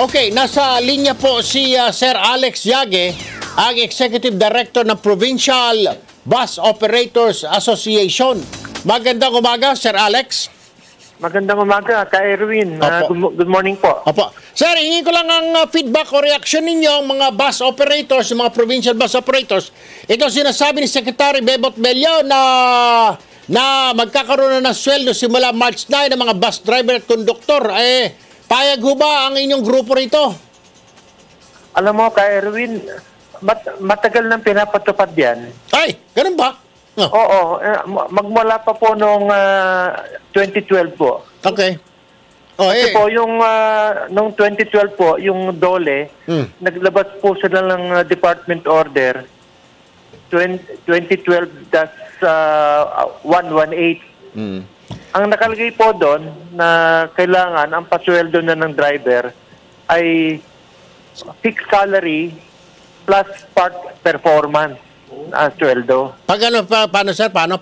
Okay, nasa linya po si Sir Alex Yage, ang Executive Director ng Provincial Bus Operators Association. Magandang umaga, Sir Alex. Magandang umaga, Ka Erwin. Good morning po. Opo. Sir, hingin ko lang ang feedback o reaction ninyo, mga bus operators, mga provincial bus operators. Ito sinasabi ni Secretary Bebot Bello na magkakaroon na ng sweldo simula March 9 ng mga bus driver at konduktor. Payag ho ba ang inyong grupo rito? Alam mo, Ka Erwin, matagal nang pinapatupad yan. Ay, ganun ba? Oo, magmula pa po noong 2012 po. Okay. Kasi po yung noong 2012 po, yung DOLE, naglabas po sila ng department order 2012-118. Ang nakalagay po doon na kailangan ang pasweldo na ng driver ay fixed salary plus part performance ang sweldo. Paano, sir? Paano?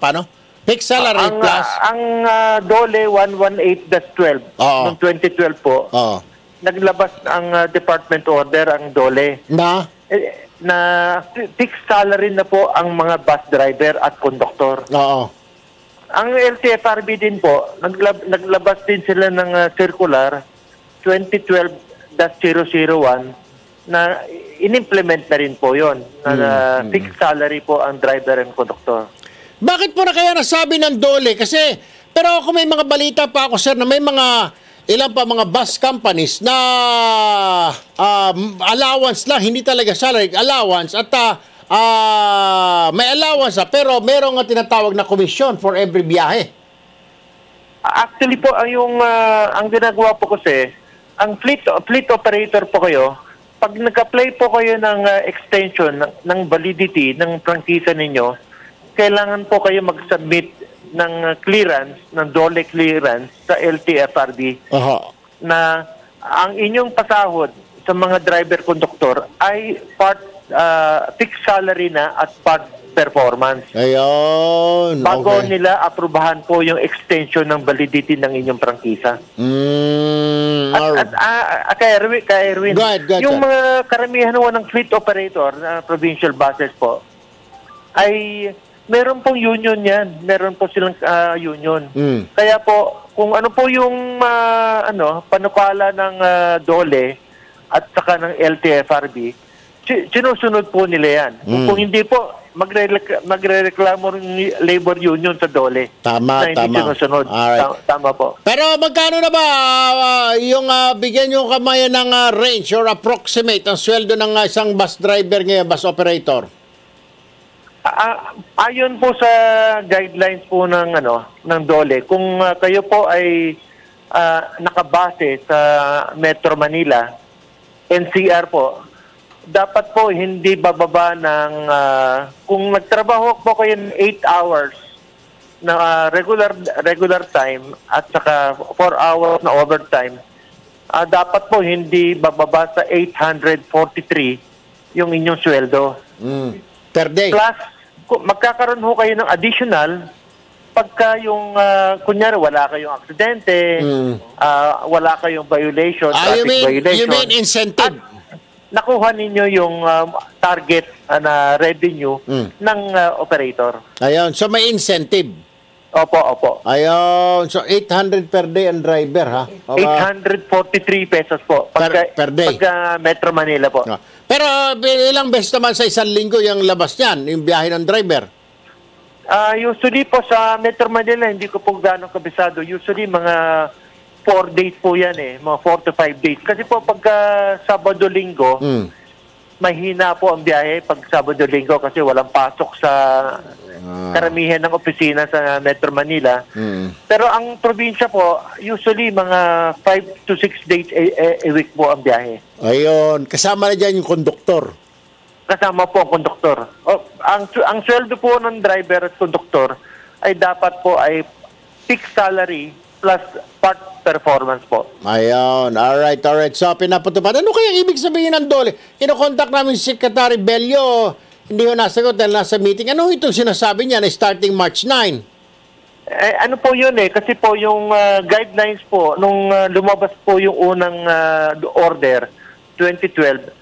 Fixed salary plus? Ang DOLE 118-12 noong 2012 po, naglabas ang department order, ang DOLE. Na fixed salary na po ang mga bus driver at konduktor. Oo. Ang LTFRB din po, naglabas din sila ng circular 2012-001 na in-implement na rin po yun. Na fixed salary po ang driver and conductor. Bakit po na kaya nasabi ng DOLE? Kasi, pero ako may mga balita pa ako, sir, na may ilan pa mga bus companies na allowance lang, hindi talaga salary, allowance, at may allowance pero merong tinatawag na commission for every biyahe. Actually po, ang ginagawa po kasi, ang fleet operator po kayo, pag nag-apply po kayo ng extension ng validity ng prangkisa ninyo, kailangan po kayo mag-submit ng clearance, ng DOLE clearance sa LTFRB na ang inyong pasahod sa mga driver-conductor ay part fixed salary na at part performance. Ayun. Bago nila aprubahan po yung extension ng validity ng inyong prangkisa. Kay Erwin, yung mga karamihan ng fleet operator na provincial buses po, ay meron pong union yan. Meron po silang union. Kaya po, kung ano po yung panukala ng DOLE at saka ng LTFRB, sinusunod po nila yan. Kung hindi po, magre-reklamo rin labor union sa DOLE. Tama. Hindi sinusunod. Tama po. Pero magkano na ba yung bigyan nyo kamayan ng range or approximate ang sweldo ng isang bus driver ngayon, bus operator? Ayon po sa guidelines po ng DOLE, kung kayo po ay nakabase sa Metro Manila, NCR po, dapat po hindi bababa ng kung nagtrabaho po kayo ng 8 hours na regular time at saka 4 hours na overtime, dapat po hindi bababa sa 843 yung inyong sweldo. Per day. Plus, magkakaroon ho kayo ng additional pagka yung, kunyari, wala kayong aksidente, wala kayong violation, traffic violation. You mean incentive? Nakuha ninyo yung target na revenue ng operator. Ayun. So, may incentive. Opo. Ayun. So, 800 per day ang driver, ha? 843 pesos po. Per day. Pagka Metro Manila po. Pero ilang beses naman sa isang linggo yung labas niyan, yung biyahe ng driver? Usually po sa Metro Manila, hindi ko po gano'ng kabisado. Usually mga 4 days po yan mga 4 to 5 days. Kasi po pagka Sabado-Linggo, mahina po ang biyahe pag Sabado-Linggo kasi walang pasok sa karamihan ng opisina sa Metro Manila. Pero ang probinsya po, usually mga 5 to 6 days a week po ang biyahe. Ayun. Kasama na dyan yung konduktor. Kasama po ang konduktor. Ang sweldo po ng driver at konduktor ay dapat po ay fixed salary plus part performance po. Ayun. Alright. So, pinapatupad. Ano kaya ibig sabihin ng DOLE? Kinokontak namin si Secretary Bello. Hindi ko nasagot dahil nasa meeting. Ano itong sinasabi niya na starting March 9? Ano po yun kasi po yung guidelines po, nung lumabas po yung unang order, 2012,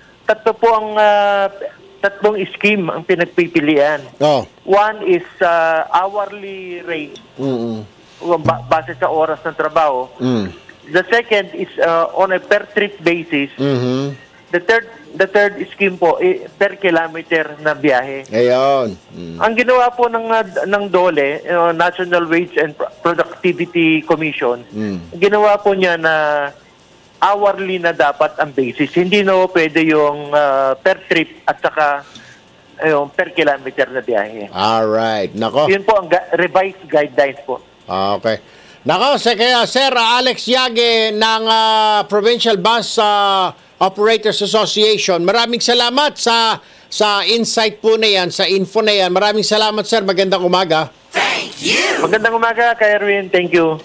tatlong scheme ang pinagpipilian. Oh. One is hourly rate, base sa oras ng trabaho. The second is on a per trip basis. The third scheme po per kilometer na biyahe. Ayun. Ang ginawa po ng DOLE, National Wage and Productivity Commission, ginawa po niya na hourly na dapat ang basis. Hindi na pwede yung per trip at saka per kilometer na biyahe. Alright. Nako. Yun po ang revised guidelines po. Okay. Nako, kaya Sir Alex Yage ng Provincial Bus Operators Association. Maraming salamat sa insight po na yan, sa info na yan. Maraming salamat, sir. Magandang umaga. Magandang umaga, Kay Erwin. Thank you.